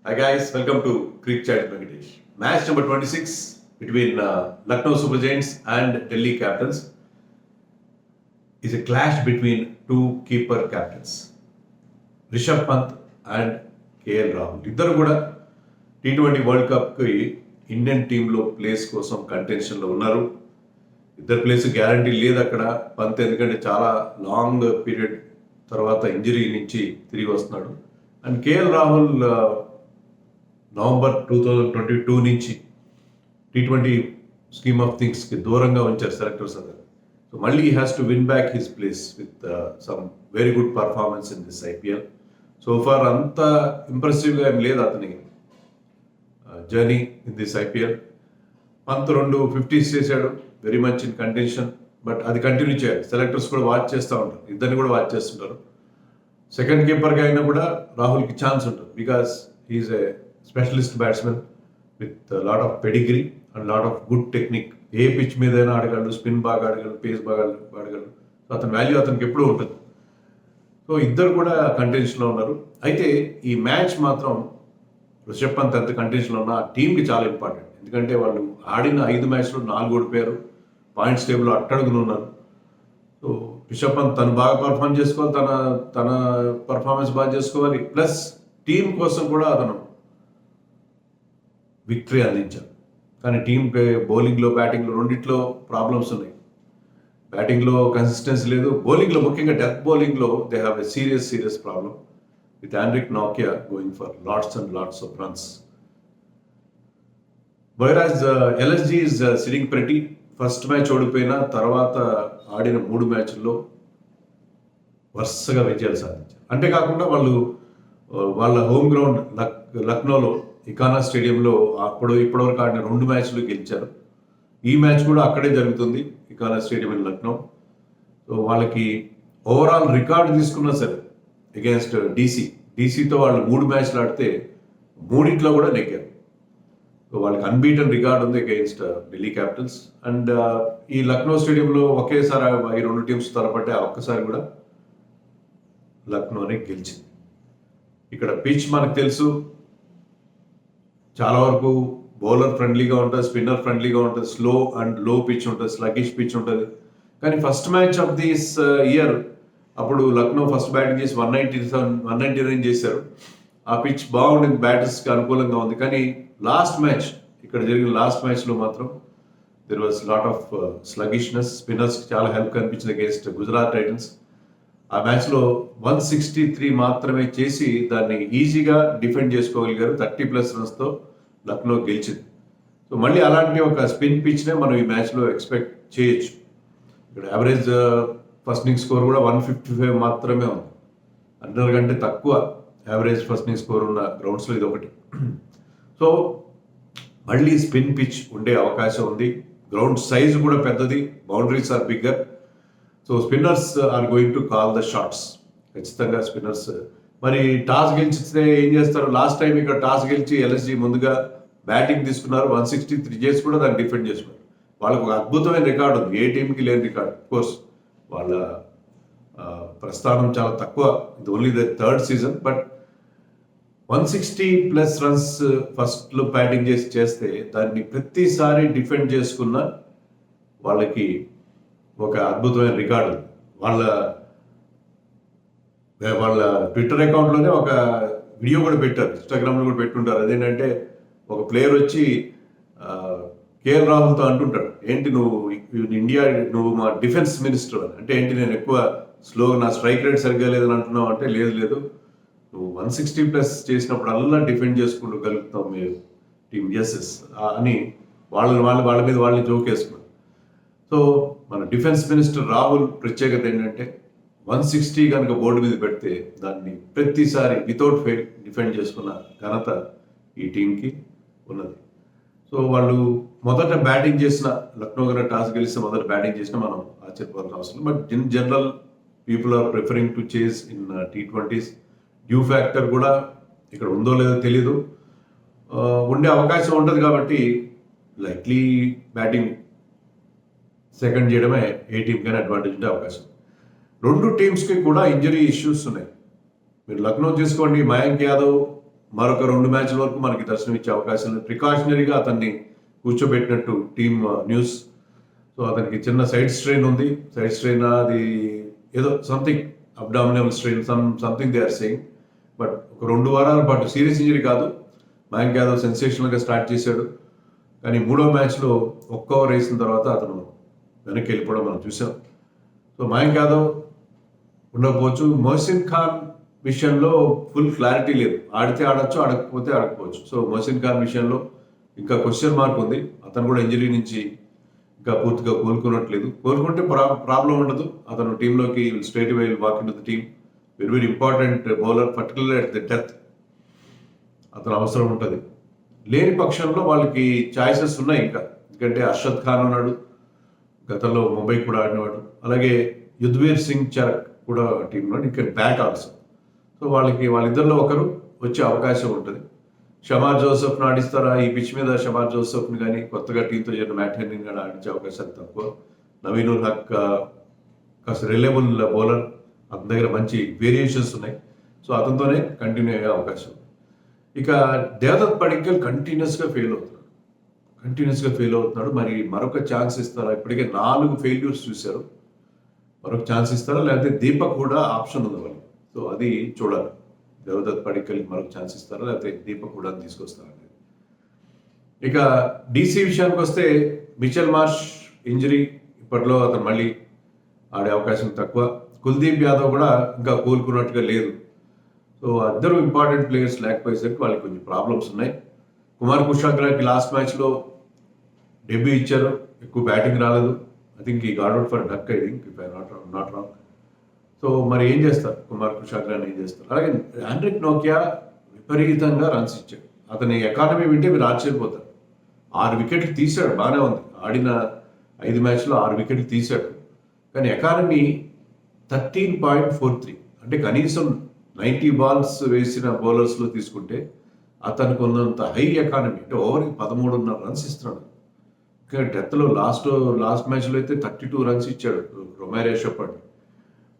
Hi guys, welcome to Creek Chat Venkatesh. Match number 26 between Lucknow Super Giants and Delhi Capitals is a clash between two keeper captains, Rishabh Pant and KL Rahul. ఇద్దరు కూడా T20 world కప్కి Indian టీంలో place కోసం కంటెన్షన్లో ఉన్నారు. ఇద్దరు place guarantee లేదు అక్కడ. పంత్ ఎందుకంటే చాలా లాంగ్ పీరియడ్ తర్వాత ఇంజరీ నుంచి తిరిగి వస్తున్నాడు. అండ్ కేఎల్ రాహుల్ నవంబర్ 2022 నుంచి T20 స్కీమ్ ఆఫ్ థింగ్స్కి దూరంగా ఉంచారు సెలెక్టర్స్ అందరు. సో మళ్ళీ he has to win back his place with some very good performance in this IPL. So far అంత ఇంప్రెసివ్గా ఏం లేదు అతని journey in this IPL. Pant 2 50s చేశాడు, very much in contention. But అది కంటిన్యూ చేయాలి. సెలెక్టర్స్ కూడా వాచ్ చేస్తూ ఉంటారు, ఇద్దరిని కూడా వాచ్ చేస్తుంటారు. సెకండ్ కీపర్గా అయినా కూడా రాహుల్కి ఛాన్స్ ఉంటుంది because he's a specialist batsmen with lot of pedigree and lot of good technique. ఏ పిచ్ మీదైనా ఆడగలడు, స్పిన్ బాగా ఆడగలడు, పేస్ బాగా ఆడగలడు. సో అతని వాల్యూ అతనికి ఎప్పుడూ ఉంటుంది. సో ఇద్దరు కూడా కంటెన్షన్లో ఉన్నారు. అయితే ఈ మ్యాచ్ మాత్రం రిషబ్ పంత్ అంత కంటెన్షన్లో ఉన్న ఆ టీంకి చాలా ఇంపార్టెంట్. ఎందుకంటే వాళ్ళు ఆడిన 5 మ్యాచ్లో 4 ఓడిపోయారు, పాయింట్స్ టేబుల్లో అట్టడుగున ఉన్నారు. సో రిషబ్ పంత్ తను బాగా పర్ఫామ్ చేసుకోవాలి, తన పర్ఫార్మెన్స్ బాగా చేసుకోవాలి. ప్లస్ టీం కోసం కూడా అతను విక్టరీ అందించారు. కానీ టీంకి బౌలింగ్లో బ్యాటింగ్లో రెండిట్లో ప్రాబ్లమ్స్ ఉన్నాయి. బ్యాటింగ్లో కన్సిస్టెన్సీ లేదు, బౌలింగ్లో ముఖ్యంగా డెత్ బౌలింగ్లో they have a serious problem with Anrich నాకియా going for lots and lots of runs. Whereas LSG is sitting pretty. First match ఓడిపోయిన తర్వాత ఆడిన 3 మ్యాచ్ల్లో వరుసగా విజయాలు సాధించారు. అంతేకాకుండా వాళ్ళు వాళ్ళ హోమ్ గ్రౌండ్ లక్నోలో ఇకానా స్టేడియంలో ఇప్పటివరకు ఆడిన 2 మ్యాచ్లు గెలిచారు. ఈ మ్యాచ్ కూడా అక్కడే జరుగుతుంది, ఇకానా స్టేడియం ఇన్ లక్నో. సో వాళ్ళకి ఓవరాల్ రికార్డు తీసుకున్నా సరే అగేన్స్ట్ డీసీతో వాళ్ళు 3 మ్యాచ్లు ఆడితే 3 కూడా నెగ్గారు. సో వాళ్ళకి అన్బీటన్ రికార్డ్ ఉంది అగెయిన్స్ట్ ఢిల్లీ క్యాపిటల్స్. అండ్ ఈ లక్నో స్టేడియంలో ఒకేసారి ఈ 2 టీమ్స్ తలపట్టే ఒక్కసారి కూడా లక్నోనే గెలిచింది. ఇక్కడ పిచ్ మనకు తెలుసు, చాలా వరకు బౌలర్ ఫ్రెండ్లీగా ఉంటుంది, స్పిన్నర్ ఫ్రెండ్లీగా ఉంటుంది, స్లో అండ్ లో పిచ్ ఉంటుంది, స్లగిష్ పిచ్ ఉంటుంది. కానీ first match of this year అప్పుడు లక్నో ఫస్ట్ బ్యాటింగ్ చేసి 199 చేశారు. ఆ పిచ్ బాగుండింది, బ్యాటర్స్కి అనుకూలంగా ఉంది. కానీ ఇక్కడ జరిగిన లాస్ట్ మ్యాచ్లో మాత్రం దెర్ వాజ్ లాట్ ఆఫ్ స్లగిష్నెస్. స్పిన్నర్స్కి చాలా హెల్ప్ కనిపించింది అగేన్స్ట్ గుజరాత్ టైటన్స్. ఆ మ్యాచ్లో 163 మాత్రమే చేసి దాన్ని ఈజీగా డిఫెండ్ చేసుకోగలిగారు. 30+ రన్స్తో లక్నో గెలిచింది. సో మళ్ళీ అలాంటి ఒక స్పిన్ పిచ్నే మనం ఈ మ్యాచ్లో ఎక్స్పెక్ట్ చేయొచ్చు. ఇక్కడ యావరేజ్ ఫస్ట్ ఇన్నింగ్స్ స్కోర్ కూడా 155 మాత్రమే ఉంది. 100 కంటే తక్కువ యావరేజ్ ఫస్ట్ ఇన్నింగ్స్ స్కోర్ ఉన్న గ్రౌండ్స్లో ఇది ఒకటి. సో మళ్ళీ స్పిన్ పిచ్ ఉండే అవకాశం ఉంది. గ్రౌండ్ సైజ్ కూడా పెద్దది, boundaries are bigger. So spinners are going to call the shots. ఖచ్చితంగా స్పిన్నర్స్ మరి టాస్ గెలిచితే ఏం చేస్తారు? లాస్ట్ టైం ఇక్కడ టాస్ గెలిచి ఎల్ఎస్జీ ముందుగా బ్యాటింగ్ తీసుకున్నారు, 163 చేసి కూడా దాన్ని డిఫెండ్ చేసుకున్నారు. వాళ్ళకు ఒక అద్భుతమైన రికార్డు ఉంది, ఏ టీంకి లేని రికార్డ్. కోర్స్ వాళ్ళ ప్రస్థానం చాలా తక్కువ, ఇది only the 3rd season. But 160+ runs ఫస్ట్లో బ్యాటింగ్ చేస్తే దాన్ని ప్రతిసారి డిఫెండ్ చేసుకున్న వాళ్ళకి ఒక అద్భుతమైన రికార్డు. వాళ్ళ ట్విట్టర్ అకౌంట్లోనే ఒక వీడియో కూడా పెట్టారు, ఇన్స్టాగ్రామ్లో కూడా పెట్టుంటారు. అదేంటంటే ఒక ప్లేయర్ వచ్చి కేఎల్ రాహుల్తో అంటుంటాడు, ఏంటి నువ్వు మా డిఫెన్స్ మినిస్టర్ అని. అంటే ఏంటి, నేను ఎక్కువ నా స్ట్రైక్ రేట్ సరిగ్గా లేదని అంటున్నావు అంటే, లేదు నువ్వు 160+ చేసినప్పుడు డిఫెండ్ చేసుకుంటూ గలుగుతావు మీరు టీమ్ ఎస్ఎస్ అని వాళ్ళ మీద వాళ్ళని జోక్ వేసుకున్నారు. సో మన డిఫెన్స్ మినిస్టర్ రాహుల్ ప్రత్యేకత ఏంటంటే 160 కనుక బోర్డు మీద పెడితే దాన్ని ప్రతిసారి వితౌట్ ఫెయిల్ డిఫెండ్ చేసుకున్న ఘనత ఈ టీంకి ఉన్నది. సో వాళ్ళు మొదట బ్యాటింగ్ చేసిన లక్నో గారు టాస్ గెలిస్తే మొదట బ్యాటింగ్ చేసినా మనం ఆశ్చర్యపోవాల్సిన అవసరం. But in general people are preferring to chase in T20s. Dew factor కూడా ఇక్కడ ఉందో లేదో తెలీదు, ఉండే అవకాశం ఉంటుంది. కాబట్టి లైక్లీ బ్యాటింగ్ సెకండ్ చేయడమే ఏ టీంకైనా అడ్వాంటేజ్ ఉండే అవకాశం. 2 టీమ్స్కి కూడా ఇంజరీ ఇష్యూస్ ఉన్నాయి. మీరు లక్నో చూసుకోండి, మయాంక్ యాదవ్ మరొక 2 మ్యాచ్ల వరకు మనకి దర్శనం ఇచ్చే అవకాశం ఉంది. ప్రికాషనరీగా అతన్ని కూర్చోబెట్టినట్టు టీమ్ న్యూస్. సో అతనికి చిన్న సైడ్ స్ట్రెయిన్ ఉంది. సైడ్ స్ట్రెయిన్ అది ఏదో something abdominal strain something they are saying. But ఒక 2 వారాల పాటు సీరియస్ ఇంజరీ కాదు. మయాంక్ యాదవ్ సెన్సేషనల్గా స్టార్ట్ చేశాడు. కానీ 3వ మ్యాచ్లో ఒక్క ఓవర్ వేసిన తర్వాత అతను వెనక్కి వెళ్ళిపోవడం మనం చూసాం. సో మయాంక్ యాదవ్ ఉండకపోవచ్చు. మొహసిన్ ఖాన్ విషయంలో ఫుల్ క్లారిటీ లేదు. ఆడితే ఆడొచ్చు, ఆడకపోతే ఆడకపోవచ్చు. సో మొహసిన్ ఖాన్ విషయంలో ఇంకా క్వశ్చన్ మార్క్ ఉంది. అతను కూడా ఇంజరీ నుంచి ఇంకా పూర్తిగా కోలుకున్నట్లేదు. కోలుకుంటే ప్రాబ్లం ఉండదు. అతను టీంలోకి straight away walk into the team. Very very important bowler, particular at the death అతను అవసరం ఉంటుంది. లేని పక్షంలో వాళ్ళకి ఛాయిసెస్ ఉన్నాయి ఇంకా. ఎందుకంటే అర్షద్ ఖాన్ ఉన్నాడు, గతంలో ముంబై కూడా ఆడినవాడు. అలాగే యుధ్వీర్ సింగ్ చరక్ కూడా టీంలో ఇంకా బ్యాట్ ఆల్సో. సో వాళ్ళిద్దరిలో ఒకరు వచ్చే అవకాశం ఉంటుంది. షమార్ జోసెఫ్ను ఆడిస్తారా? ఈ పిచ్ మీద షమార్ జోసెఫ్ని కానీ కొత్తగా టీంతో చేరిన మ్యాట్ హెన్రీని కానీ ఆడించే అవకాశాలు తక్కువ. నవీన్ ఉల్ హక్ కాస్త రిలయబుల్ బౌలర్, అతని దగ్గర మంచి వేరియేషన్స్ ఉన్నాయి. సో అతనితోనే కంటిన్యూ అయ్యే అవకాశం. ఇక దేవదత్ పడిక్కల్ కంటిన్యూస్గా ఫెయిల్ అవుతున్నాడు. మరి మరొక ఛాన్స్ ఇస్తారా? ఇప్పటికే 4 ఫెయిల్యూర్స్ చూశారు. మరొక ఛాన్స్ ఇస్తారా? లేకపోతే దీపక్ కూడా ఆప్షన్ ఉంది వాళ్ళు. సో అది చూడాలి. దేవదత్ పడిక్కల్కి మరొక ఛాన్స్ ఇస్తారా, లేకపోతే దీపక్ కూడా తీసుకొస్తారా అనేది. ఇక డీసీ విషయానికి వస్తే మిచెల్ మార్ష్ ఇంజరీ, ఇప్పట్లో అతను మళ్ళీ ఆడే అవకాశం తక్కువ. కుల్దీప్ యాదవ్ కూడా ఇంకా కోలుకున్నట్టుగా లేదు. సో అందరూ ఇంపార్టెంట్ ప్లేయర్స్ లేకపోయేసరికి వాళ్ళకి కొంచెం ప్రాబ్లమ్స్ ఉన్నాయి. కుమార్ కుషాగ్రాకి లాస్ట్ మ్యాచ్లో డెబ్యూ ఇచ్చారు, ఎక్కువ బ్యాటింగ్ రాలేదు. I think he got out for duck, I think if I not wrong. So మరి ఏం చేస్తారు కుమార్ కుషాగ్రాని, ఏం చేస్తారు? అలాగే ఆండ్రిక్ నోకియా విపరీతంగా రన్స్ ఇచ్చాడు. అతని ఎకానమీ వింటే మీరు ఆశ్చర్యపోతారు. 6 వికెట్లు తీశాడు, బాగానే ఉంది. ఆడిన 5 మ్యాచ్లో 6 వికెట్లు తీశాడు. కానీ ఎకానమీ 13.43, అంటే కనీసం 90 బాల్స్ వేసిన బౌలర్స్లో తీసుకుంటే అతనికి ఉన్నంత హై ఎకానమీ, అంటే ఓవర్కి 13.5 రన్స్ ఇస్తున్నాడు. ఇంకా డెత్లో లాస్ట్ మ్యాచ్లో అయితే 32 రన్స్ ఇచ్చాడు రొమారియో షెపర్డ్.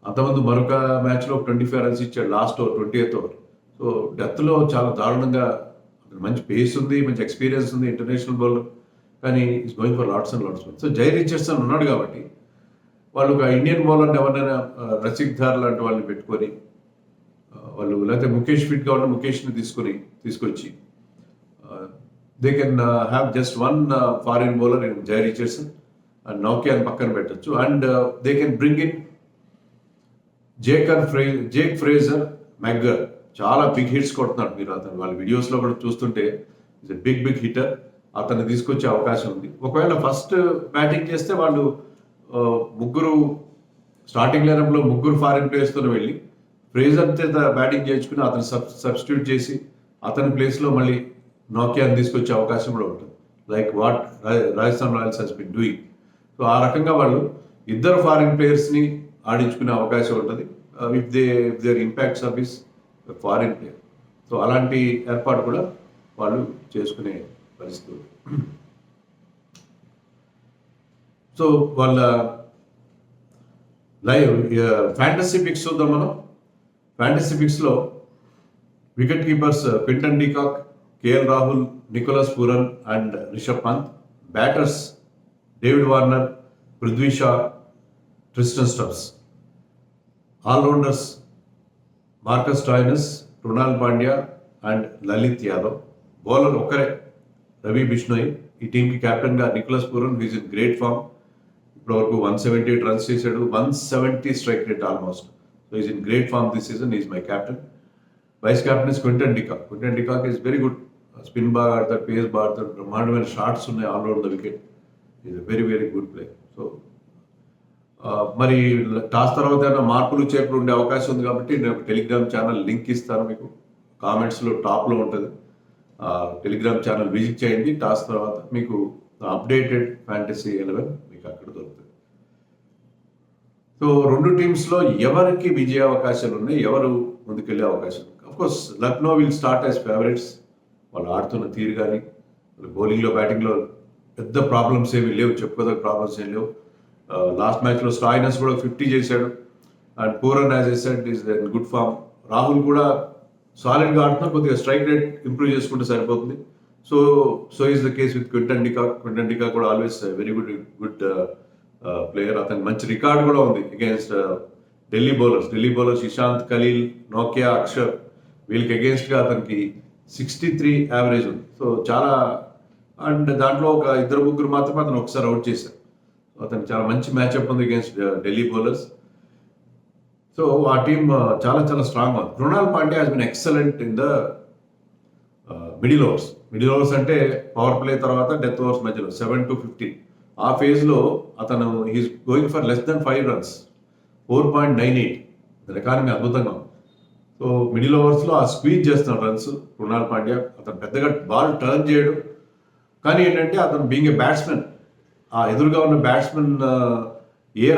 అంతకుముందు మరొక మ్యాచ్లో 25 రన్స్ ఇచ్చాడు లాస్ట్ 20th ఓవర్. సో డెత్లో చాలా దారుణంగా, మంచి పేస్ ఉంది, మంచి ఎక్స్పీరియన్స్ ఉంది, ఇంటర్నేషనల్ బౌలర్. కానీ is going for lots and LADS. So Jhye Richardson ఉన్నాడు కాబట్టి వాళ్ళు ఒక ఇండియన్ బౌలర్ని ఎవరైనా రసిక్ ధార్ లాంటి వాళ్ళని పెట్టుకొని వాళ్ళు, లేకపోతే ముఖేష్ ఫిట్గా ఉన్న ముఖేష్ని తీసుకొచ్చి they can have just 1 foreign bowler in Jhye Richardson and నోకియాని పక్కన పెట్టచ్చు. And they can bring in Jake Fraser McGurk. చాలా బిగ్ హిట్స్ కొడుతున్నాడు. మీరు అతను వాళ్ళ వీడియోస్లో కూడా చూస్తుంటే ఇస్ ఎ బిగ్ హిట్టర్. అతన్ని తీసుకొచ్చే అవకాశం ఉంది. ఒకవేళ ఫస్ట్ బ్యాటింగ్ చేస్తే వాళ్ళు ముగ్గురు స్టార్టింగ్ లైనప్లో 3 ఫారిన్ ప్లేయర్స్తో వెళ్ళి ఫ్రేజర్ చేత బ్యాటింగ్ చేయించుకుని అతను సబ్స్టిట్యూట్ చేసి అతని ప్లేస్లో మళ్ళీ నోకియాని తీసుకొచ్చే అవకాశం కూడా ఉంటుంది. Like what Rajasthan Royals has been doing. So ఆ రకంగా వాళ్ళు 2 ఫారిన్ ప్లేయర్స్ని ఆడించుకునే అవకాశం ఉంటుంది if their impact service foreign player. So అలాంటి ఏర్పాటు కూడా వాళ్ళు చేసుకునే పరిస్థితి. సో వాళ్ళ లైవ్ ఫ్యాంటసీ పిక్స్ చూద్దాం మనం. ఫ్యాంటసీ పిక్స్లో wicket keepers Quinton de Kock, KL Rahul, Nicholas Pooran and Rishabh Pant. Batters David Warner, Prithvi Shaw, Tristan Stubbs. Allrounders Marcus Stoinis, Krunal Pandya and Lalit Yadav. Bowler ఒక్కరే రవి బిష్ణోయ్. ఈ టీంకి కెప్టెన్గా Nicholas Pooran, he's in great form. ఇప్పటివరకు 178 రన్స్ చేశాడు, 170 strike rate almost. So is in great form this season. Is my captain. Vice captain is Quinton de Kock is very good. Spin బాగా ఆడతాడు, face బాగా ఆడతాడు, బ్రహ్మాండమైన షాట్స్ ఉన్నాయి all over the wicket. Is a very good player. So మరి toss తర్వాత ఏమైనా మార్పులు చేర్పులు ఉండే అవకాశం ఉంది కాబట్టి నేను ఒక టెలిగ్రామ్ ఛానల్ లింక్ ఇస్తాను మీకు, కామెంట్స్లో టాప్లో ఉంటుంది. టెలిగ్రామ్ ఛానల్ విజిట్ చేయండి. టాస్ తర్వాత మీకు అప్డేటెడ్ ఫ్యాంటసీ 11 మీకు అక్కడ దొరుకుతుంది. సో 2 టీమ్స్లో ఎవరికి విజయ అవకాశాలు ఉన్నాయి, ఎవరు ముందుకెళ్ళే అవకాశం? Of course Lucknow will start as favourites. వాళ్ళు ఆడుతున్న తీరు కానీ, బౌలింగ్లో బ్యాటింగ్లో పెద్ద ప్రాబ్లమ్స్ ఏమి లేవు, చెప్పుకోదగ్గ ప్రాబ్లమ్స్ ఏమి లేవు. లాస్ట్ మ్యాచ్లో స్టాయినస్ కూడా 50 చేశాడు. And Pooran as I said is in good form. Rahul కూడా సాలిడ్గా ఆడుతున్నారు, కొద్దిగా స్ట్రైక్ రేట్ ఇంప్రూవ్ చేసుకుంటే సరిపోతుంది. So is the case with Quinton de Kock కూడా ఆల్వేస్ వెరీ గుడ్ ప్లేయర్. అతనికి మంచి రికార్డ్ కూడా ఉంది అగేన్స్ట్ ఢిల్లీ బౌలర్స్ ఇషాంత్, ఖలీల్, నోకియా, అక్షర్, వీళ్ళకి అగేన్స్ట్గా అతనికి 63 యావరేజ్ ఉంది. సో చాలా, అండ్ దాంట్లో ఒక 2-3 మాత్రమే అతను ఒకసారి అవుట్ చేశారు. అతనికి చాలా మంచి మ్యాచ్అప్ ఉంది అగేన్స్ట్ ఢిల్లీ బౌలర్స్. సో ఆ టీమ్ చాలా చాలా స్ట్రాంగ్ ఉంది. Krunal Pandya has been excellent in the middle overs అంటే పవర్ ప్లే తర్వాత డెత్ ఓవర్స్ మధ్యలో 7 to 15 ఆ ఫేజ్లో అతను he's going for less than 5 runs, 4.98. Economy అద్భుతంగా ఉంది. సో మిడిల్ ఓవర్స్లో ఆ స్క్వీజ్ చేస్తున్నాడు రన్స్ కృణాల్ పాండ్యా. అతను పెద్దగా బాల్ టర్న్ చేయడు, కానీ ఏంటంటే అతను బీయింగ్ ఏ బ్యాట్స్మెన్, ఆ ఎదురుగా ఉన్న బ్యాట్స్మెన్ ఏ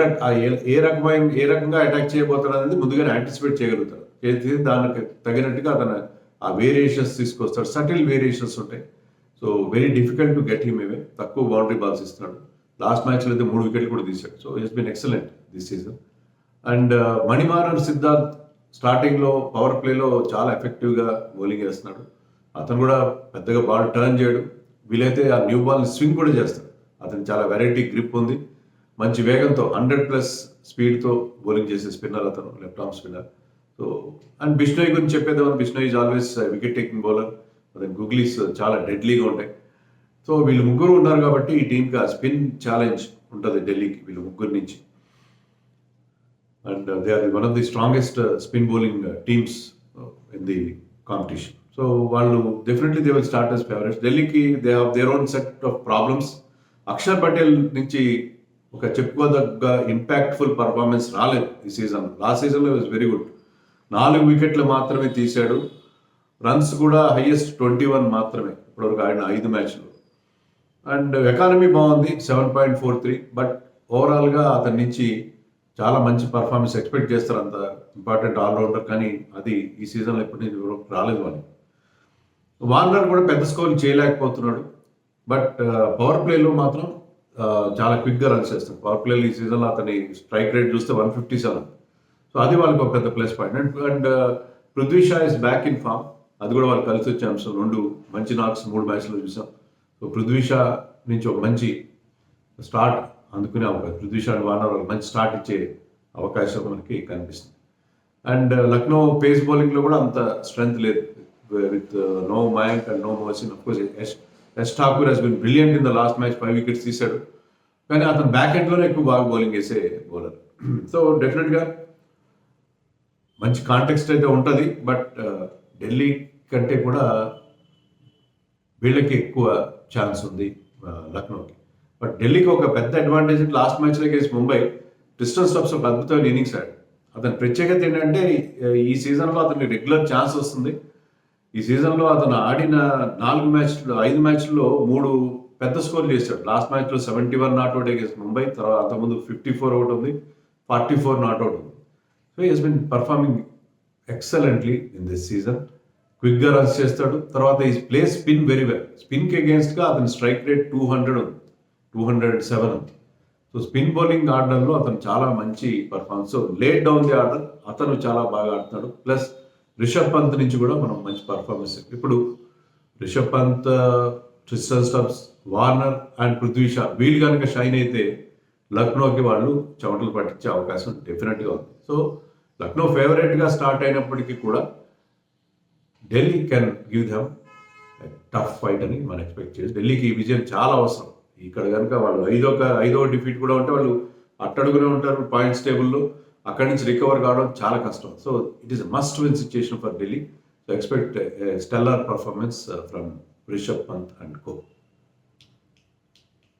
రకంగా అటాక్ చేయబోతాడు అనేది ముందుగానే యాంటిసిపేట్ చేయగలుగుతాడు. దానికి తగినట్టుగా అతను ఆ వేరియేషన్స్ తీసుకొస్తాడు. సటిల్ వేరియేషన్స్ ఉంటాయి. So very difficult to get him away. తక్కువ బౌండరీ బాల్స్ ఇస్తున్నాడు. లాస్ట్ మ్యాచ్లో అయితే 3 వికెట్లు కూడా తీశాడు. So he's been excellent this season. And Manimaran Siddharth స్టార్టింగ్లో పవర్ ప్లేలో చాలా ఎఫెక్టివ్గా బౌలింగ్ వేస్తున్నాడు. అతను కూడా పెద్దగా బాల్ టర్న్ చేయడు, వీలైతే ఆ న్యూ బాల్ని స్వింగ్ కూడా చేస్తాడు. అతను చాలా వెరైటీ గ్రిప్ ఉంది, మంచి వేగంతో 100+ స్పీడ్తో బౌలింగ్ చేసే స్పిన్నర్ అతను, left arm spinner. So and Bishnoi గురించి చెప్పేదాన్ని, Bishnoi is always wicket taking bowler. అతని గుగ్లీస్ చాలా డెడ్లీగా ఉంటాయి. సో వీళ్ళు ముగ్గురు ఉన్నారు కాబట్టి ఈ టీంకి ఆ స్పిన్ ఛాలెంజ్ ఉంటుంది ఢిల్లీకి వీళ్ళు ముగ్గురు నుంచి. And they are one of the strongest spin bowling teams in the competition. So వాళ్ళు definitely they will start as favourites. ఢిల్లీకి they have their own set of problems. Akshar Patel నుంచి ఒక చెప్పుకోదగ్గ ఇంపాక్ట్ఫుల్ పర్ఫార్మెన్స్ రాలేదు ఈ సీజన్. లాస్ట్ సీజన్లో was very good. 4 వికెట్లు మాత్రమే తీశాడు. రన్స్ కూడా హైయెస్ట్ 21 మాత్రమే ఇప్పటివరకు ఆడిన 5 మ్యాచ్లు. అండ్ ఎకానమీ బాగుంది 7.43. బట్ ఓవరాల్గా అతని నుంచి చాలా మంచి పర్ఫార్మెన్స్ ఎక్స్పెక్ట్ చేస్తారు, అంత ఇంపార్టెంట్ ఆల్రౌండర్, కానీ అది ఈ సీజన్లో ఎప్పటి నుంచి రాలేదు అని. వార్నర్ కూడా పెద్ద స్కోర్ చేయలేకపోతున్నాడు. బట్ పవర్ ప్లేలో మాత్రం చాలా క్విక్గా రన్స్ చేస్తాడు. పవర్ ప్లేలో ఈ సీజన్లో అతని స్ట్రైక్ రేట్ చూస్తే 157. సో అది వాళ్ళకి ఒక పెద్ద plus point. And Prithvi Shaw is back in form. అది కూడా వాళ్ళు కలిసి వచ్చే అంశం. 2 మంచి నాక్స్ 3 మ్యాచ్లో చూసాం. సో పృథ్వీ షా నుంచి ఒక మంచి స్టార్ట్ అందుకునే అవకాశం, పృథ్వీ షా అండ్ వార్నర్ వాళ్ళకి మంచి స్టార్ట్ ఇచ్చే అవకాశం మనకి కనిపిస్తుంది. అండ్ లక్నో పేస్ బౌలింగ్లో కూడా అంత స్ట్రెంగ్త్ లేదు. With no Mayank and no Mohsin. Of course S Thakur he's been brilliant in the last match, 5 wickets తీశాడు. కానీ అతను బ్యాక్ ఎండ్లోనే ఎక్కువ బాగా బౌలింగ్ వేసే బౌలర్. సో డెఫినెట్గా మంచి కాంటెక్స్ట్ అయితే ఉంటుంది. బట్ ఢిల్లీ కంటే కూడా వీళ్ళకి ఎక్కువ ఛాన్స్ ఉంది లక్నోకి. బట్ ఢిల్లీకి ఒక పెద్ద అడ్వాంటేజ్, లాస్ట్ మ్యాచ్లో కేసు ముంబై ట్రిస్టన్ స్టబ్స్ ఒక అద్భుతమైన ఇన్నింగ్స్ ఆడాడు. అతని ప్రత్యేకత ఏంటంటే ఈ సీజన్లో అతనికి రెగ్యులర్ ఛాన్స్ వస్తుంది. ఈ సీజన్లో అతను ఆడిన 5 మ్యాచ్ల్లో 3 పెద్ద స్కోర్లు చేశాడు. లాస్ట్ మ్యాచ్లో 71 నాట్అవుట్ అగేన్స్ట్ ముంబై, తర్వాత అంతకుముందు 54 అవుట్ ఉంది, 44 నాట్అవుట్ ఉంది. So he's been performing excellently in this season. క్విక్గా రన్స్ చేస్తాడు. తర్వాత ఈ ప్లే స్పిన్ వెరీ వెల్. స్పిన్కి అగేన్స్ట్గా అతని స్ట్రైక్ రేట్ 200 ఉంది, 207 ఉంది. సో స్పిన్ బౌలింగ్ ఆడడంలో అతను చాలా మంచి performance. So laid down the order అతను చాలా బాగా ఆడుతున్నాడు. ప్లస్ రిషబ్ పంత్ నుంచి కూడా మనం మంచి పర్ఫార్మెన్స్. ఇప్పుడు Rishabh Pant, Tristan Stubbs, Warner and Prithvi Shaw వీళ్ళు కనుక షైన్ అయితే లక్నోకి వాళ్ళు చెమటలు పట్టించే అవకాశం డెఫినెట్గా ఉంది. సో లక్నో ఫేవరెట్గా స్టార్ట్ అయినప్పటికీ కూడా Delhi can give them tough fight అని మనం ఎక్స్పెక్ట్ చేసి, ఢిల్లీకి ఈ విజయం చాలా అవసరం. ఇక్కడ కనుక వాళ్ళు ఐదో డిఫీట్ కూడా ఉంటే వాళ్ళు అట్టడుగునే ఉంటారు పాయింట్స్ టేబుల్లో. అక్కడి నుంచి రికవర్ కావడం చాలా కష్టం. So it is a must win situation for Delhi. So expect stellar performance from Rishabh Pant and co.